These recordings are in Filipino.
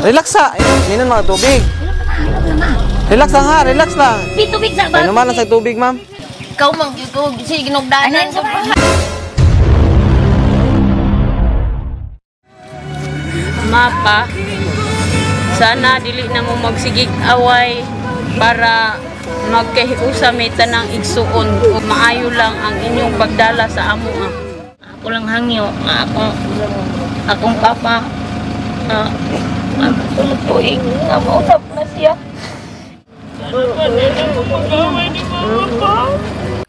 Relax ha. Inom mga tubig. Relax lang ha, relax lang. Tubig sa ba? Inuman lang sa tubig, ma'am. Ikaw mag-yugog, sige ginugdanan sa bahay. Mapa, sana dili na mo magsigig away para magkahiusamitan ng igsuon. Maayo lang ang inyong pagdala sa amo. Ako lang hangyo, akong papa. Tulog ko mausap na siya.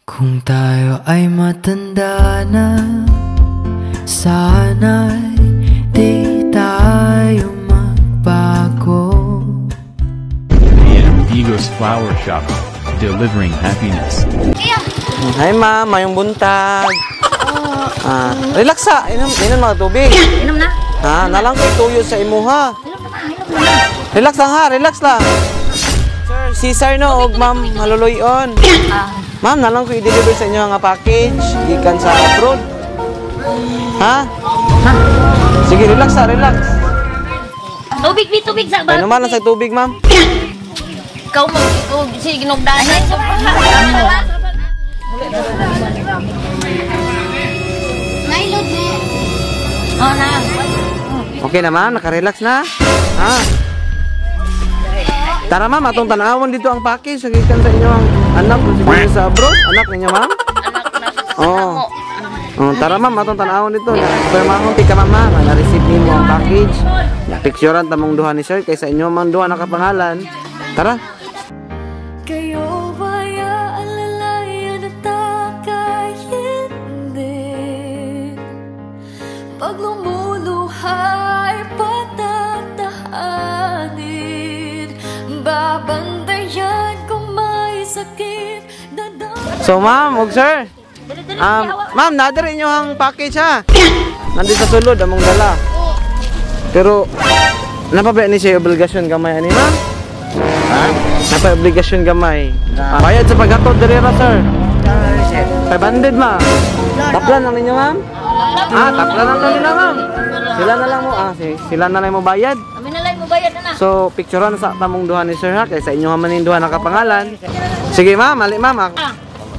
Kung tayo ay matanda na, sana'y di tayo magbago. Ego's Flower Shop, delivering happiness. Hi ma'am, mayong buntag. Relax ha, inom mga tubig. Inom na? Nalang ko'y tuyo sa imo ha. Relax lang ha, relax lang. Sir, si Sir no, og ma'am haluluyon. Ma'am, nalang ko i-deliver sa inyo nga package gikan sa abroad. Ha? Sige, relax ha, relax. Tubig sa ba? Inuman lang sa tubig, ma'am. Ikaw mag-yugog, sige ginugdanan sa bahay. Nailog na. Oh, na. Okay na ma'am, naka-relax na. Tara ma'am, atong tanawon dito ang package. Sagitan sa inyo ang anak kung sa abroad. Anak ninyo ma'am? Anak na. Tara ma'am, atong tanawon dito. Pero ma'am, tika ma'am, na-receive niyo ang package. Na-picturean tamong duha ni sir kaysa inyo mang duha nakapangalan. Tara. Kayo ba'y aalalayan at takayin? Pag lumuluhay, patatahanin. Babantayan kung may sakit. So ma'am, og sir. Ma'am, nadiri inyo ang package ha. Nandito sa sulod among dala. Pero napabaya ni siya obligasyon gamay ani ma'am? Napay obligasyon gamay. Bayad sa paghatod diri ra sir. 500 ma. Taplan lang ninyo ma'am? Taplan lang nila ma'am. Sila na lang mo sila na lang mo bayad. Amin na lang mo bayad na. So picturean sa tamong duha ni sir ha kaysa inyo man ning duha nakapangalan. Sige ma'am, ali ma'am.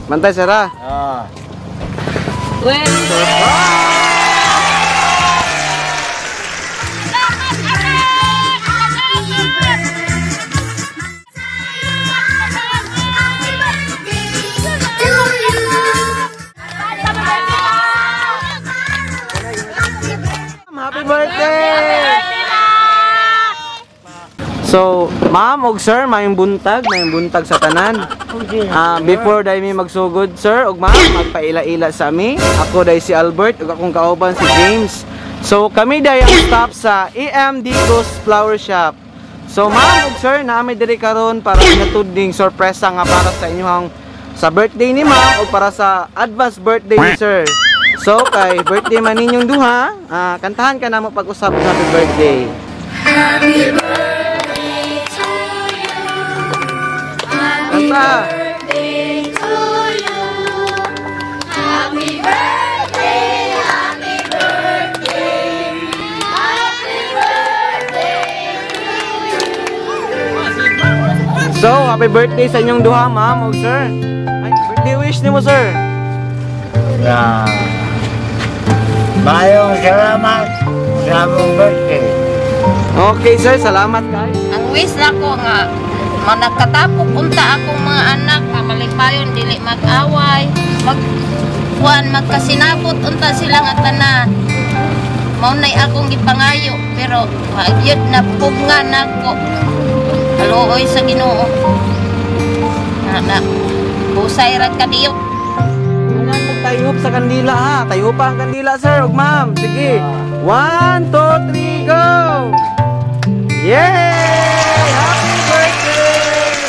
Bantay sir ha. Happy birthday! So, ma'am og sir, mayong buntag sa tanan. Before dai mi magsugod sir og ma'am, magpaila-ila sa ami. Ako dai si Albert ug akong kauban si James. So, kami dai ang stop sa Ego's Flower Shop. So, ma'am og sir, naami diri karon para natuding sorpresa nga para sa inyong sa birthday ni ma'am o para sa advance birthday ni sir. So, kay birthday man ninyong duha, kantahan ka na mo pag-usap ng happy birthday. Happy birthday to you. Happy birthday to you. Happy birthday, happy birthday. Happy birthday to you. So, happy birthday sa inyong duha, ma'am o sir. Ay, birthday wish ni mo, sir. Mayong salamat sa mong birthday. Okay, sir. Salamat kay. Ang wish na ko nga, managkatapok unta akong mga anak, malipayon, dili mag-away, magkasinabot unta sila nga tanan. Maunay akong gipangayo, pero yun na pugngan ako. Haluoy sa Ginoo. Husay ra kadiyok. Tayo sa kandila ha. Tayo pa ang kandila sir. Ug ma'am. Sige. 1, 2, 3, go! Yay! Happy birthday!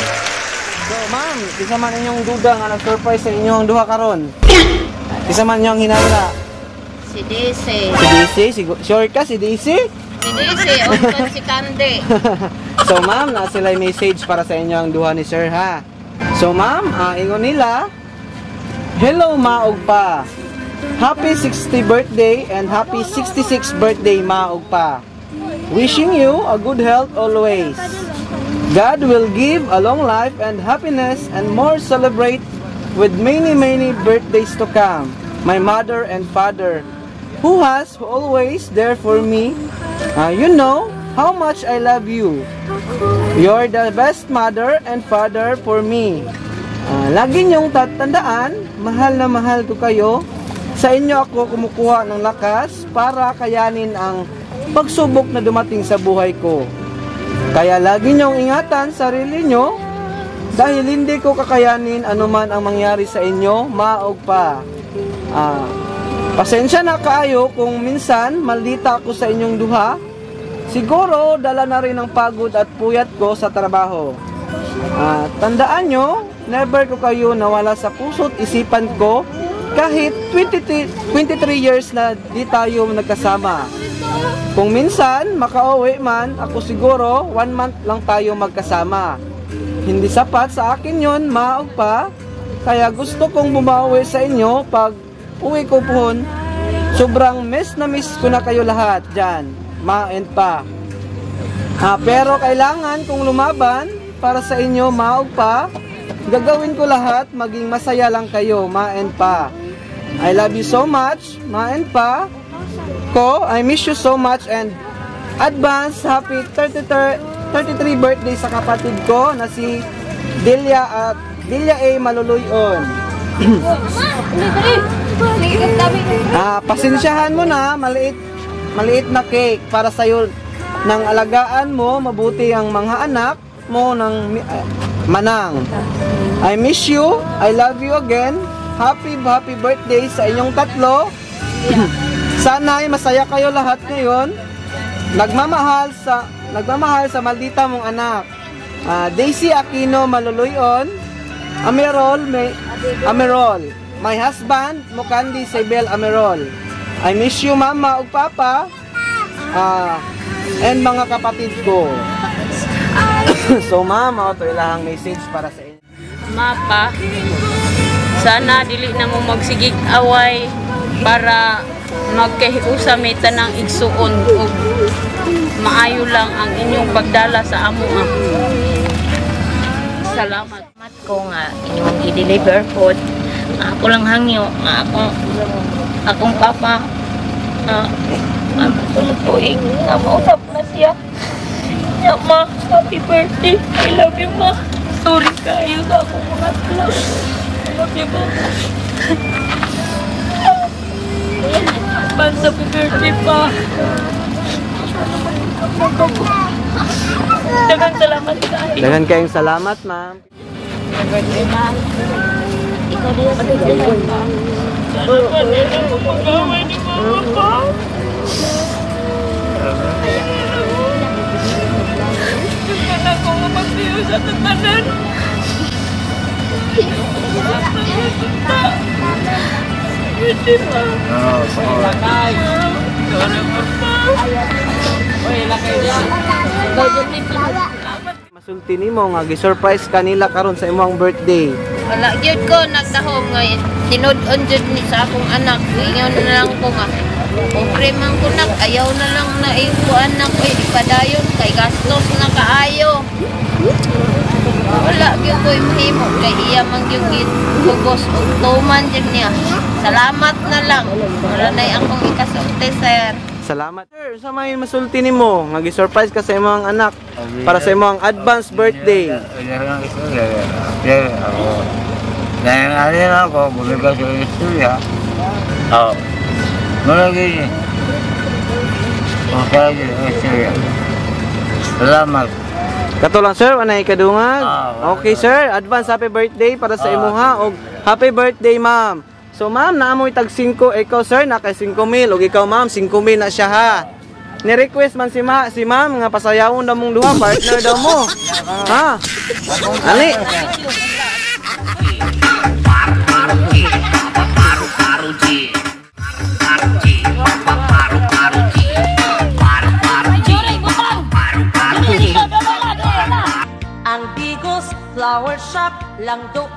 So ma'am, isa man inyong duda nga nag-surprise sa inyong duha karon. Isa man inyong hinala. Si DC. Si DC? Sure ka si DC? Si DC, o si Kande. So ma'am, na sila message para sa inyo ang duha ni sir ha. So ma'am, ingon nila, hello ma og pa. Happy 60th birthday and happy 66th birthday ma og pa. Wishing you a good health always. God will give a long life and happiness and more celebrate with many birthdays to come. My mother and father, who has always there for me. You know how much I love you. You're the best mother and father for me. Lagi niyong tatandaan, mahal na mahal ko kayo. Sa inyo ako kumukuha ng lakas para kayanin ang pagsubok na dumating sa buhay ko. Kaya lagi niyong ingatan sarili niyo dahil hindi ko kakayanin anuman ang mangyari sa inyo, maog pa. Pasensya na kaayo kung minsan maldita ako sa inyong duha. Siguro dala na rin ang pagod at puyat ko sa trabaho. Tandaan nyo, never ko kayo nawala sa puso't isipan ko kahit 23 years na di tayo nagkasama. Kung minsan makauwi man, ako siguro 1 month lang tayo magkasama. Hindi sapat sa akin yon, maog pa. Kaya gusto kong bumawi sa inyo pag uwi ko pohon. Sobrang miss na miss ko na kayo lahat dyan, ma and pa. Pero kailangan kong lumaban para sa inyo, maog pa. Gagawin ko lahat, maging masaya lang kayo, ma and pa. I love you so much, ma and pa. I miss you so much and advance happy 33 birthday sa kapatid ko na si Delia A. Maluluyon. Pasensyahan mo na, maliit na cake para sa'yo. Nang alagaan mo mabuti ang mga anak mo ng manang. I miss you, I love you again. Happy birthday sa inyong tatlo. Sana'y masaya kayo lahat ngayon. Nagmamahal sa maldita mong anak. Daisy Aquino Maluluyon. Amerol. My husband, Mukandi Sebel Amerol. I miss you, mama ug papa. And mga kapatid ko. So ma'am, ito ilang message para sa inyo. Mapa, sana dili na mo magsigig away para magkahiusa may tanang igsuon ug maayo lang ang inyong pagdala sa amo. Salamat. Salamat ko nga inyong i-deliver food. Ako lang hangyo nga akong papa tuloy nga mausap na siya. Ya, ma, happy birthday. I love you, ma. Sorry kayo sa akong mga tulog. I love you, ma. Happy birthday pa. Daghang salamat kayo. Daghang kayong salamat, ma'am. Happy birthday, ma'am. Ikaw din sa birthday pa. Salamat din ako pag-away ni mama pa. Gusto na akong magsiyo sa tatanan. Birthday pa. Lakay. Sorry, papa. Uy, lakay dyan. Masulti nimo nga gi-surprise kanila karon sa imong birthday. Wala gyud ko nagdahom nga tinud-on jud ni sa akong anak. Ingon na lang ko nga. Pobre man ko nak, ayaw na lang na ikuan na ko ipadayon kay gastos na kaayo. Wala gyud ko mahimo kay iya man gyud gugos og tuman jud niya. Salamat na lang. Wala na akong ikasulti, sir. Salamat. Sir, sa may masulti nimo nga gi-surprise ka sa imong anak para sa imong advance birthday. Dan ada ako bukan sa istorya. Malagi. Malagi istorya. Salamat. Kato lang sir, anay kadungag. Okay sir, advance happy birthday para sa imuha og happy birthday ma'am. So ma'am, naamoy tag 5, ikaw sir naka 5,000 og ikaw ma'am 5,000 na siya ha. Ni-request man si ma'am nga pasayawon daw mong duha, partner daw mo. Ha? Ali. Ang Bigos Flower Shop lang doon